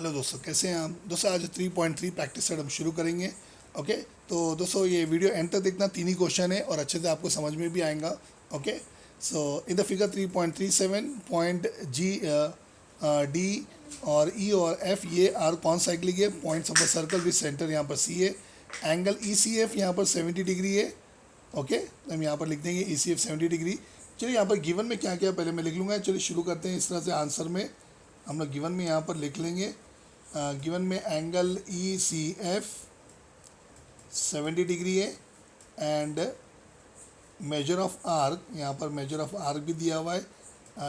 Hello दोस्तों, कैसे हैं आप दोस्तों। आज 3.3 प्रैक्टिस सेट हम शुरू करेंगे। ओके, तो दोस्तों ये वीडियो एंड तक देखना, तीन ही क्वेश्चन है और अच्छे से आपको समझ में भी आएगा। Okay, so in the figure 3.37 point G D और ई और एफ ये आर कौन साइक्लिक है। Points of the circle with centre यहाँ पर सी है। एंगल ई सी एफ यहाँ पर 70 डिग्री है। ओके, तो हम यहाँ पर लिख देंगे ई सी एफ 70 डिग्री। चलिए यहाँ पर गिवन में क्या क्या पहले मैं लिख लूँगा। चलिए शुरू करते हैं इस तरह से। आंसर में हम लोग गिवन में यहाँ पर लिख लेंगे। गिवन में angle E C F 70 degree है एंड मेजर ऑफ आर्क, यहाँ पर मेजर ऑफ आर्क भी दिया हुआ है,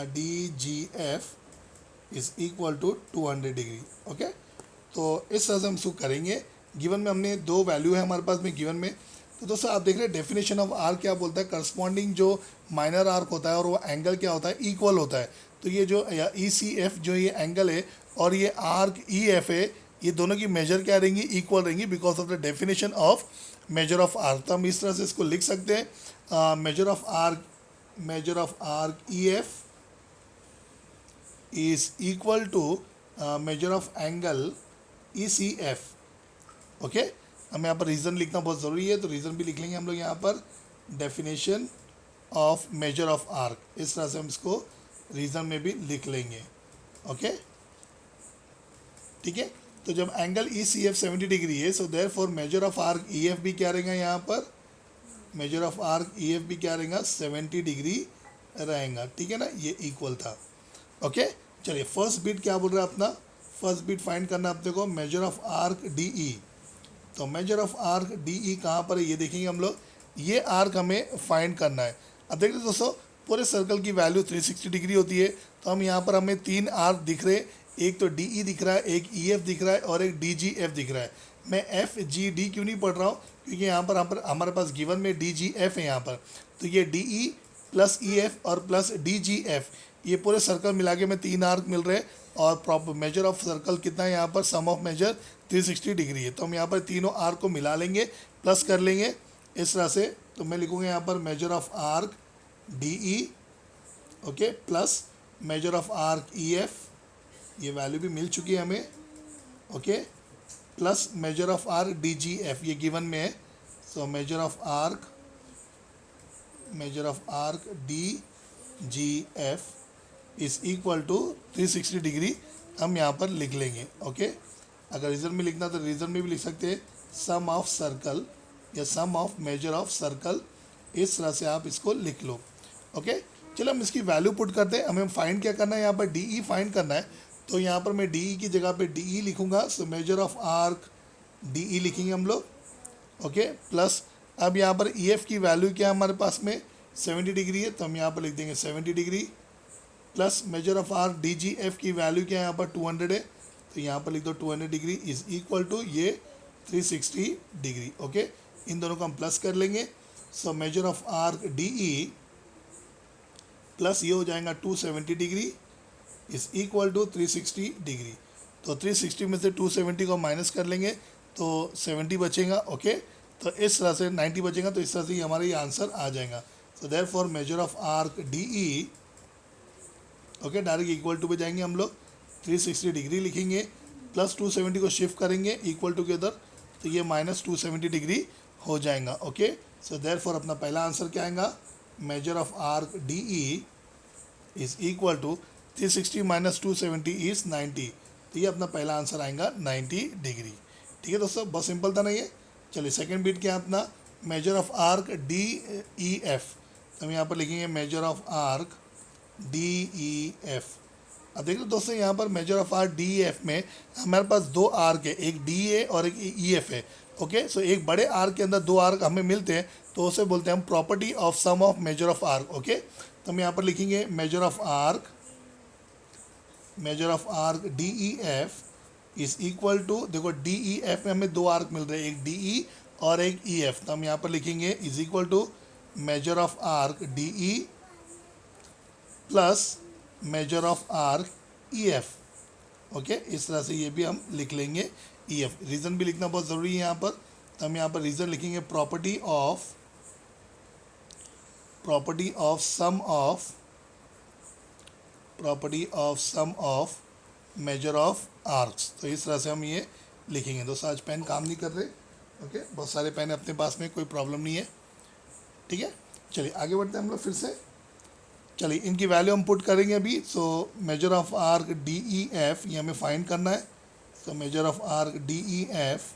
D G F is equal to 200 degree. Okay, तो इस तरह से हम इसको करेंगे। गिवन में हमने दो वैल्यू है हमारे पास में गिवन में। तो दोस्तों आप देख रहे हैं डेफिनेशन ऑफ आर्क क्या बोलता है। करस्पॉन्डिंग जो माइनर आर्क होता है और वो एंगल क्या होता है, इक्वल होता है। तो ये जो ई सी एफ जो ये एंगल है और ये आर्क ई एफ है, ये दोनों की मेजर क्या रहेंगी, इक्वल रहेंगी because of the definition of measure of arc. तो हम इस तरह से इसको लिख सकते हैं। Measure of arc E F is equal to measure of angle E C F. Okay, हमें यहाँ पर रीज़न लिखना बहुत ज़रूरी है, तो रीज़न भी लिख लेंगे हम लोग यहाँ पर। Definition of measure of arc, इस तरह से हम इसको रीज़न में भी लिख लेंगे। ओके, ठीक है। तो जब angle E C F 70 degree है, so therefore measure of arc E F भी क्या रहेगा, यहाँ पर measure of arc E F भी क्या रहेगा, 70 डिग्री रहेगा। ठीक है ना, ये इक्वल था। ओके, चलिए फर्स्ट बिट क्या बोल रहा है अपना। फर्स्ट बिट फाइंड करना अपने को, measure of arc D E. तो measure of arc D E कहाँ पर है ये देखेंगे हम लोग। ये आर्क हमें फाइंड करना है। अब देख रहे दोस्तों, पूरे सर्कल की वैल्यू 360 डिग्री होती है। तो हम यहाँ पर हमें तीन आर्क दिख रहे, एक तो डी ई दिख रहा है, एक ई एफ दिख रहा है और एक डी जी एफ दिख रहा है। मैं एफ जी डी क्यों नहीं पढ़ रहा हूँ, क्योंकि यहाँ पर हमारे पास गिवन में डी जी एफ है यहाँ पर। तो ये D E plus E F और प्लस डी जी एफ, ये पूरे सर्कल मिला के में तीन आर्क मिल रहे हैं। और प्रॉपर मेजर ऑफ सर्कल कितना है यहाँ पर, सम ऑफ मेजर 360 डिग्री है। तो हम यहाँ पर तीनों आर्क को मिला लेंगे, प्लस कर लेंगे इस तरह से। तो मैं लिखूँगा यहाँ पर measure of arc D E, okay, plus measure of arc E F, ये वैल्यू भी मिल चुकी है हमें। Okay, plus measure of arc D G F, ये गिवन में है। So measure of arc D G F is equal to 360 degree हम यहाँ पर लिख लेंगे। ओके, अगर रीज़न में लिखना तो रीज़न में भी लिख सकते हैं, सम ऑफ सर्कल या सम ऑफ मेजर ऑफ सर्कल, इस तरह से आप इसको लिख लो। ओके, चलो हम इसकी वैल्यू पुट करते हैं। हमें फाइंड क्या करना है, यहाँ पर डी ई फाइंड करना है। तो यहाँ पर मैं डी ई की जगह पे डी ई लिखूँगा। सो मेजर ऑफ आर्क डी ई लिखेंगे हम लोग। ओके, प्लस अब यहाँ पर ई एफ की वैल्यू क्या है हमारे पास में, 70 डिग्री है। तो हम यहाँ पर लिख देंगे 70 degree, plus measure of arc D G F की वैल्यू क्या है यहाँ पर 200 है। तो यहाँ पर लिख दो 200 डिग्री इज़ इक्वल टू ये 360 डिग्री। ओके, इन दोनों को हम प्लस कर लेंगे। So measure of arc D E plus ये हो जाएगा 270 degree is equal to 360 degree. तो 360 में से 270 को माइनस कर लेंगे तो 70 बचेगा। ओके, तो इस तरह से 90 बचेगा। तो इस तरह से हमारा ये आंसर आ जाएगा। So therefore measure of arc D E, okay, direct equal to पे जाएंगे हम लोग, 360 डिग्री लिखेंगे, प्लस 270 को शिफ्ट करेंगे इक्वल टू के उधर, तो ये माइनस 270 डिग्री हो जाएगा। ओके, सो देयरफॉर अपना पहला आंसर क्या आएगा, measure of arc D E is equal to 360 minus 270 is 90। तो ये अपना पहला आंसर आएगा 90 डिग्री। ठीक है दोस्तों, बहुत सिंपल था ना ये। चलिए सेकेंड बिट क्या है अपना, major of arc D E F. तो हम यहाँ पर लिखेंगे measure of arc D E F. अब देखिए दोस्तों, यहाँ पर measure of arc D E F में हमारे पास दो आर्क है, एक डी ए और एक ई एफ है। ओके, सो एक बड़े आर्क के अंदर दो आर्क हमें मिलते हैं, तो उसे बोलते हैं हम property of sum of measure of arc. Okay, तो हम यहाँ पर लिखेंगे measure of arc D E F is equal to, देखो डी ई एफ में हमें दो आर्क मिल रहे हैं, एक डी ई और एक ई एफ। तो हम यहाँ पर लिखेंगे is equal to measure of arc D E plus measure of arc E F. Okay, इस तरह से ये भी हम लिख लेंगे ई एफ। रीज़न भी लिखना बहुत ज़रूरी है यहाँ पर। तो हम यहाँ पर रीज़न लिखेंगे property of sum of measure of arcs. तो इस तरह से हम ये लिखेंगे। दोस्तों आज पेन काम नहीं कर रहे, ओके, बहुत सारे पेन अपने पास में, कोई प्रॉब्लम नहीं है, ठीक है। चलिए आगे बढ़ते हैं हम लोग फिर से। चलिए इनकी वैल्यू हम पुट करेंगे अभी। So measure of arc D E F ये हमें फाइंड करना है। So measure of arc D E F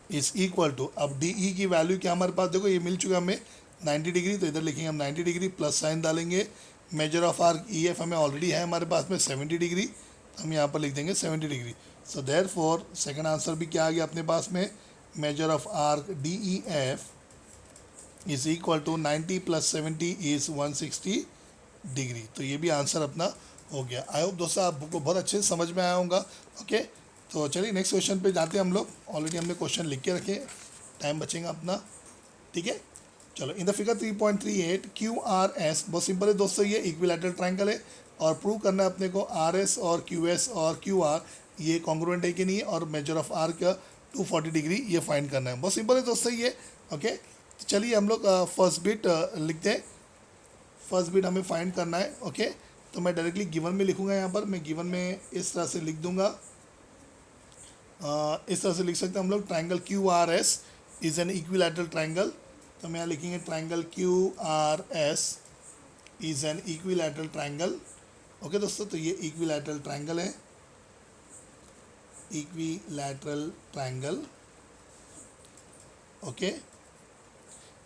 is equal to, अब डी ई की वैल्यू क्या हमारे पास, देखो ये मिल चुका हमें 90 डिग्री, तो इधर लिखेंगे हम 90 डिग्री, प्लस साइन डालेंगे। Major of arc E F हमें ऑलरेडी है हमारे पास में 70 डिग्री, तो हम यहाँ पर लिख देंगे 70 degree. So therefore second answer भी क्या आ गया अपने पास में, measure of arc D E F is equal to 90 plus 70 is 160 degree. तो ये भी आंसर अपना हो गया। आई होप दोस्तों आपको बहुत अच्छे से समझ में आया होगा, ओके। तो चलिए नेक्स्ट क्वेश्चन पे जाते हैं हम लोग। ऑलरेडी हमने क्वेश्चन लिख के रखे, टाइम बचेगा अपना, ठीक है। चलो इन the figure 3.38 Q R S, बहुत सिंपल है दोस्तों, ये इक्विलैटरल ट्रायंगल है और प्रूव करना है अपने को आर एस और क्यू एस और क्यू आर ये कॉन्ग्रुएंट है कि नहीं है, और मेजर ऑफ आर का 240 डिग्री ये फाइंड करना है। बहुत सिंपल है दोस्तों ये, ओके। तो चलिए हम लोग फर्स्ट बिट लिखते हैं। फर्स्ट बिट हमें फाइंड करना है, ओके। तो मैं डायरेक्टली गिवन में लिखूंगा, यहाँ पर मैं गिवन में इस तरह से लिख दूंगा, इस तरह से लिख सकते हैं हम लोग, triangle Q R S is an equilateral triangle. तो हम यहाँ लिखेंगे triangle Q R S is an equilateral triangle, okay दोस्तों। तो ये इक्विलैटरल ट्रायंगल है, इक्विलैटरल ट्रायंगल, ओके।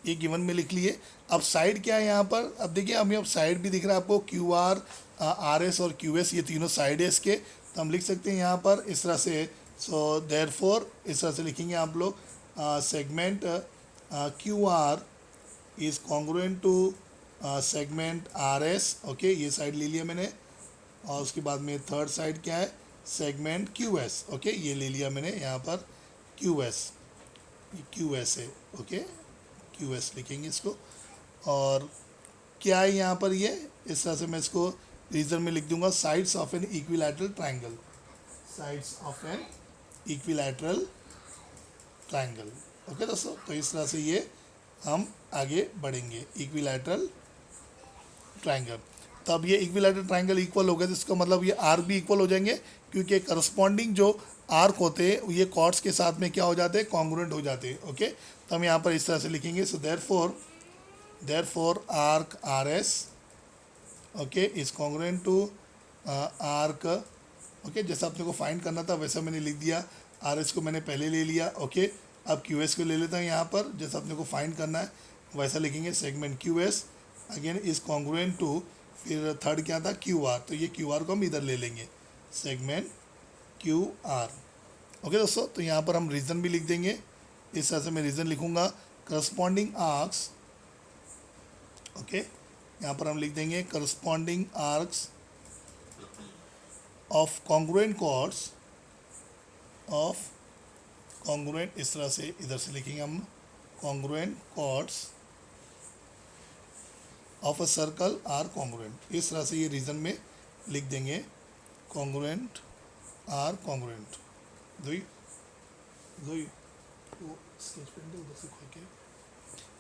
ये गिवन में लिख लिए। अब साइड क्या है यहाँ पर, अब देखिए हमें अब साइड भी दिख रहा है आपको, क्यू आर, आर एस और क्यू एस, ये तीनों साइड है इसके। तो हम लिख सकते हैं यहाँ पर इस तरह से। सो देयरफॉर इस तरह से लिखेंगे आप लोग, segment Q R is congruent to segment R S, okay. ये साइड ले लिया मैंने, और उसके बाद में थर्ड साइड क्या है, सेगमेंट क्यू एस, ओके। ये ले लिया मैंने यहाँ पर क्यू एस, ये क्यू एस है, ओके, क्यू एस लिखेंगे इसको। और क्या है यहाँ पर, ये इस तरह से मैं इसको रीजन में लिख दूंगा, sides of an equilateral triangle, sides of an equilateral triangle, okay दोस्तों। तो इस तरह से ये हम आगे बढ़ेंगे, इक्विलैटरल ट्रायंगल। तो अब ये इक्विलैटरल ट्रायंगल इक्वल हो गया, तो इसका मतलब ये आर्क भी इक्वल हो जाएंगे, क्योंकि करस्पॉन्डिंग जो आर्क होते हैं ये कॉर्ड्स के साथ में क्या हो जाते हैं, कॉन्ग्रुएंट हो जाते हैं, ओके। तो हम यहाँ पर इस तरह से लिखेंगे। So therefore arc R S, okay, is congruent to arc, okay. जैसा अपने को फाइंड करना था वैसा मैंने लिख दिया, आर एस को मैंने पहले ले लिया, ओके। अब क्यू एस को ले लेता हूँ यहाँ पर, जैसा अपने को फाइंड करना है वैसा लिखेंगे, segment Q S again is congruent to, फिर थर्ड क्या था, क्यू आर। तो ये क्यू आर को हम इधर ले लेंगे, सेगमेंट क्यू आर, ओके दोस्तों। तो यहाँ पर हम रीज़न भी लिख देंगे, इस तरह से मैं रीज़न लिखूँगा, करस्पॉन्डिंग आर्क्स, ओके। यहाँ पर हम लिख देंगे corresponding arcs of congruent chords of congruent, इस तरह से इधर से लिखेंगे हम, congruent chords of a circle are congruent, इस तरह से ये रीज़न में लिख देंगे, congruent are congruent. Sketch pen दे उधर से खोल के,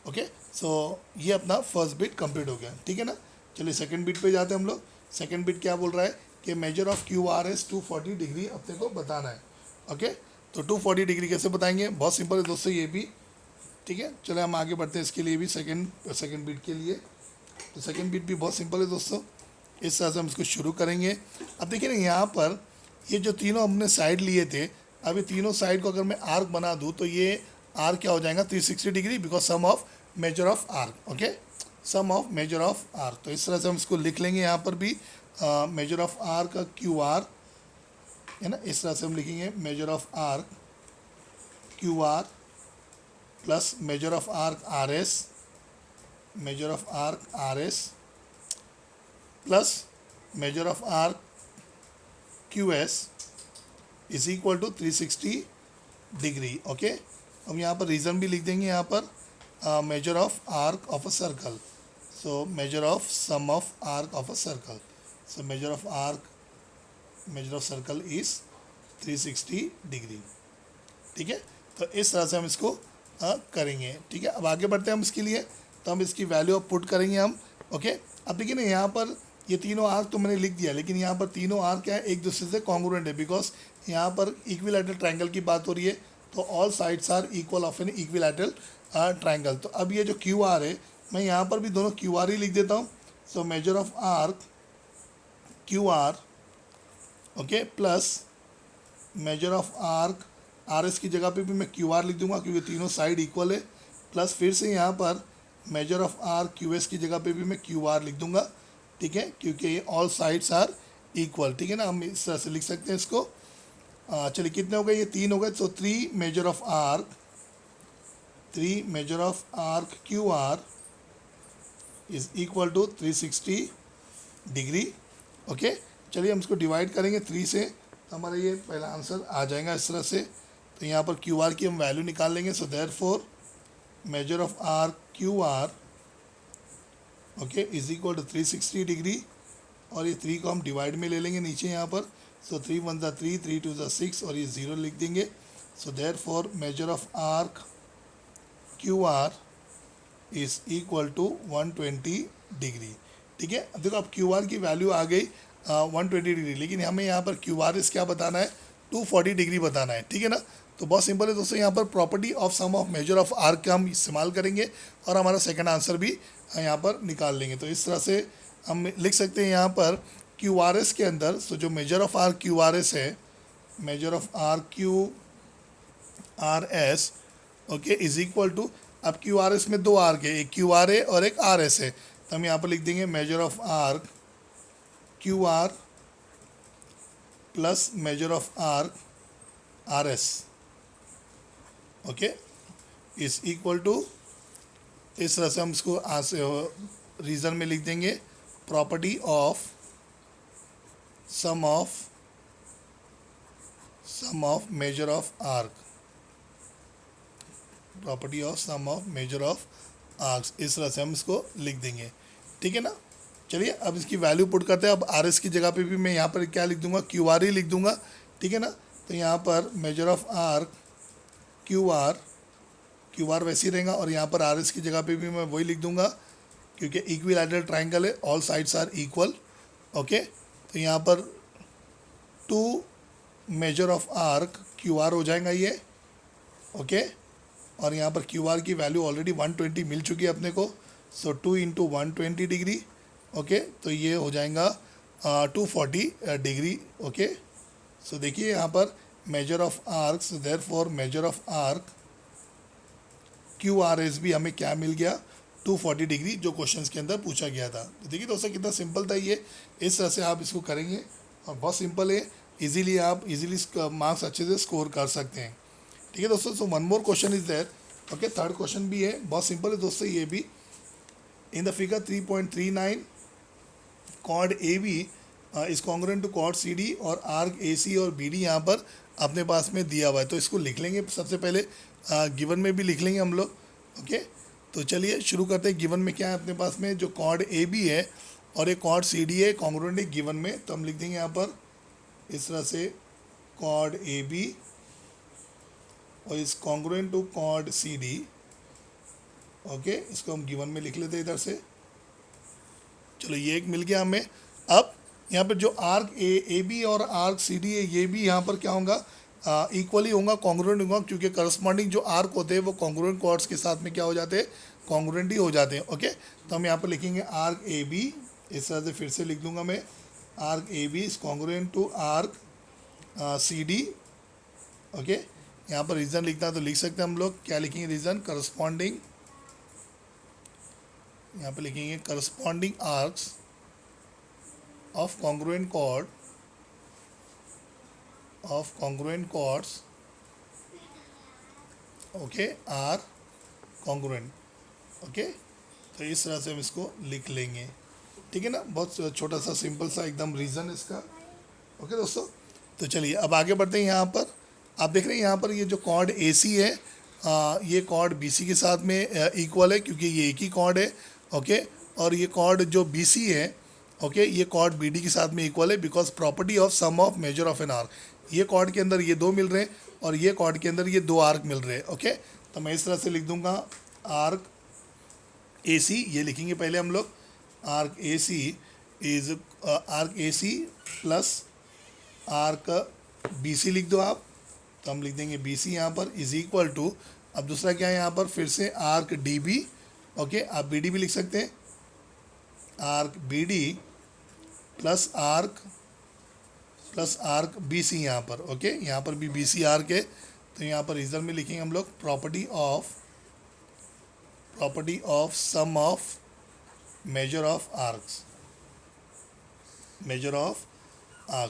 ओके। सो ये अपना फर्स्ट बिट कंप्लीट हो गया, ठीक है ना। चलिए सेकंड बिट पे जाते हैं हम लोग। सेकंड बिट क्या बोल रहा है कि measure of Q R S 240 degree अपने को बताना है, ओके। तो 240 डिग्री कैसे बताएंगे, बहुत सिंपल है दोस्तों ये भी, ठीक है। चले हम आगे बढ़ते हैं इसके लिए भी, सेकंड बिट के लिए। तो सेकंड बिट भी बहुत सिंपल है दोस्तों, इस तरह से हम इसको शुरू करेंगे। अब देखिए ना यहाँ पर ये जो तीनों हमने साइड लिए थे, अब ये तीनों साइड को अगर मैं आर्क बना दूँ तो ये आर्क क्या हो जाएगा, 360 degree, because sum of measure of arc, okay, sum of measure of arc. तो इस तरह से हम इसको लिख लेंगे यहाँ पर भी, मेजर ऑफ आर्क का क्यू आर है ना, इस तरह से हम लिखेंगे, measure of arc Q R plus measure of arc R S, measure of arc R S plus measure of arc Q S is equal to 360 degree, okay. हम यहाँ पर रीज़न भी लिख देंगे, यहाँ पर measure of arc of a circle, so measure of sum of arc of a circle, so measure of arc, measure of circle is 360 degree, ठीक है। तो इस तरह से हम इसको करेंगे, ठीक है। अब आगे बढ़ते हैं हम इसके लिए, तो हम इसकी वैल्यू पुट करेंगे हम, ओके। अब देखिए ना यहाँ पर ये तीनों आर्क तो मैंने लिख दिया, लेकिन यहाँ पर तीनों आर्क क्या है, एक दूसरे से कॉन्ग्रुएंट है, बिकॉज यहाँ पर इक्विलैटरल ट्रायंगल की बात हो रही है, तो all sides are equal of an equilateral triangle. तो अब ये जो क्यू आर है, मैं यहाँ पर भी दोनों क्यू आर ही लिख देता हूँ। सो measure of arc Q R, okay, plus measure of arc R S की जगह पे भी मैं क्यू आर लिख दूंगा क्योंकि तीनों साइड इक्वल है, प्लस फिर से यहाँ पर measure of are Q S की जगह पे भी मैं क्यू आर लिख दूंगा, ठीक है, क्योंकि ऑल साइड्स आर इक्वल, ठीक है ना, हम इस तरह से लिख सकते हैं इसको। चलिए कितने हो गए, ये 3 हो गए, so 3 measure of arc Q R is equal to 360 degree, okay. चलिए हम इसको डिवाइड करेंगे 3 से, तो हमारा ये पहला आंसर आ जाएगा इस तरह से। तो यहाँ पर क्यू आर की हम वैल्यू निकाल लेंगे। So therefore measure of arc Q R, okay, is equal to 360 degree, और ये 3 को हम डिवाइड में ले लेंगे नीचे यहाँ पर। सो 3 1 ज़ा 3, 3 2 ज़ा 6, और ये 0 लिख देंगे। So therefore measure of arc Q R is equal to 120 degree, ठीक है। अब देखो अब क्यू आर की वैल्यू आ गई 120 डिग्री, लेकिन हमें यहाँ पर क्यू आर इस क्या बताना है, 240 डिग्री बताना है, ठीक है ना। तो बहुत सिंपल है दोस्तों, यहाँ पर property of sum of measure of arc का हम इस्तेमाल करेंगे और हमारा सेकंड आंसर भी यहाँ पर निकाल लेंगे। तो इस तरह से हम लिख सकते हैं यहाँ पर क्यू आर एस के अंदर, सो जो measure of are Q R S है, measure of are Q R S, okay, is equal to, अब क्यू आर एस में 2 आर्क है, एक क्यू आर है और एक आर एस है, तो हम यहाँ पर लिख देंगे measure of arc Q R plus measure of arc R S, okay, is equal to, इस तरह से हम इसको रीजन में लिख देंगे, property of sum of measure of arc, property of sum of measure of arcs, इस तरह से हम इसको लिख देंगे, ठीक है ना। चलिए अब इसकी वैल्यू पुट करते हैं। अब आर एस की जगह पे भी मैं यहाँ पर क्या लिख दूंगा, क्यू आर ही लिख दूंगा, ठीक है ना। तो यहाँ पर measure of arc Q are वैसे ही रहेगा, और यहाँ पर आर एस की जगह पे भी मैं वही लिख दूंगा क्योंकि इक्विलैटरल ट्रायंगल है, all sides are equal, okay. तो यहाँ पर 2 measure of arc Q R हो जाएगा ये, ओके, और यहाँ पर क्यू आर की वैल्यू ऑलरेडी 120 मिल चुकी है अपने को। सो 2 इंटू 120 डिग्री, ओके, तो ये हो जाएगा 240 डिग्री, ओके। सो देखिए यहाँ पर measure of arc, so therefore measure of arc Q R S भी हमें क्या मिल गया, 240 डिग्री, जो क्वेश्चंस के अंदर पूछा गया था। तो देखिए दोस्तों कितना सिंपल था ये, इस तरह से आप इसको करेंगे और बहुत सिंपल है, इजीली आप इजीली मार्क्स अच्छे से स्कोर कर सकते हैं, ठीक है दोस्तों। So one more question is there, okay, third question भी है, बहुत सिंपल है दोस्तों ये भी। In the figure 3.39 chord A B is congruent to chord C D, और आर्क ए सी और बी डी यहाँ पर अपने पास में दिया हुआ है। तो इसको लिख लेंगे सबसे पहले, गिवन में भी लिख लेंगे हम लोग, ओके। तो चलिए शुरू करते हैं। गिवन में क्या है अपने पास में, जो कॉर्ड ए बी है और एक कॉर्ड सी डी है, कॉन्ग्रुएंट है गिवन में, तो हम लिख देंगे यहाँ पर इस तरह से, कॉर्ड ए बी और इस congruent to chord C D, okay, इसको हम गिवन में लिख लेते हैं इधर से। चलो ये एक मिल गया हमें। अब यहाँ पर जो आर्क ए बी और आर्क सी डी है, ये भी यहाँ पर क्या होगा, इक्वली होगा, कॉन्ग्रुएंट होगा, क्योंकि करस्पॉन्डिंग जो आर्क होते हैं वो कॉन्ग्रुएंट कॉर्ड्स के साथ में क्या हो जाते हैं, कॉन्ग्रुएंट ही हो जाते हैं, ओके। तो हम यहाँ पर लिखेंगे आर्क ए बी, इस तरह से फिर से लिख दूंगा मैं, arc A B is congruent to arc C D, okay. यहाँ पर रीज़न लिखना है तो लिख सकते हैं हम लोग, क्या लिखेंगे रीज़न, करस्पॉन्डिंग, यहाँ पे लिखेंगे corresponding arcs of congruent chord, of congruent chords, okay, are congruent, okay. तो इस तरह से हम इसको लिख लेंगे, ठीक है ना। बहुत छोटा सा सिंपल सा एकदम रीज़न इसका, ओके दोस्तों। तो चलिए अब आगे बढ़ते हैं। यहाँ पर आप देख रहे हैं, यहाँ पर ये जो कॉर्ड ए सी है, ये कॉर्ड बी सी के साथ में इक्वल है, क्योंकि ये एक ही कॉर्ड है, ओके। और ये कॉर्ड जो बी सी है, ओके, ये कॉर्ड बी डी के साथ में इक्वल है, because property of sum of measure of an arc, ये कॉर्ड के अंदर ये 2 मिल रहे हैं और ये कॉर्ड के अंदर ये 2 आर्क मिल रहे हैं, ओके। तो मैं इस तरह से लिख दूंगा आर्क ए सी, ये लिखेंगे पहले हम लोग, arc A C is arc A C plus arc B C लिख दो आप, तो हम लिख देंगे बी सी यहाँ पर इज इक्वल टू, अब दूसरा क्या है यहाँ पर फिर से आर्क डी बी, ओके आप बी डी भी लिख सकते हैं, arc B D plus arc B C यहाँ पर, ओके यहाँ पर भी बी सी आर्क है, तो यहाँ पर रिजल्ट में लिखेंगे हम लोग property of sum of measure of arcs,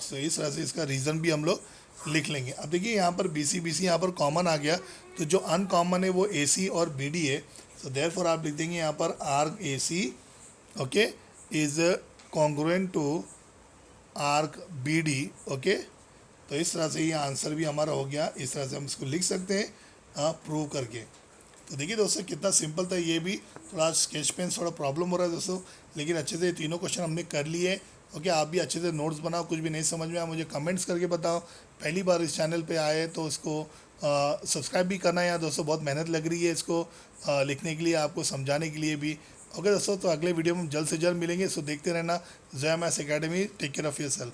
तो इस तरह से इसका रीज़न भी हम लोग लिख लेंगे। अब देखिए यहाँ पर बी सी यहाँ पर कॉमन आ गया, तो जो अनकॉमन है वो ए सी और बी डी है, तो देयरफॉर आप लिख देंगे यहाँ पर arc A C, okay is congruent to arc B D, okay. तो इस तरह से ये आंसर भी हमारा हो गया, इस तरह से हम इसको लिख सकते हैं प्रूव करके। तो देखिए दोस्तों कितना सिंपल था, ये भी थोड़ा स्केच पेन थोड़ा प्रॉब्लम हो रहा है दोस्तों, लेकिन अच्छे से तीनों क्वेश्चन हमने कर लिए। ओके आप भी अच्छे से नोट्स बनाओ, कुछ भी नहीं समझ में आया मुझे कमेंट्स करके बताओ। पहली बार इस चैनल पे आए तो इसको सब्सक्राइब भी करना है यार दोस्तों, बहुत मेहनत लग रही है इसको लिखने के लिए, आपको समझाने के लिए भी। ओके दोस्तों, तो अगले वीडियो में जल्द से जल्द मिलेंगे, सो देखते रहना Jai maths academy. Take care of your self.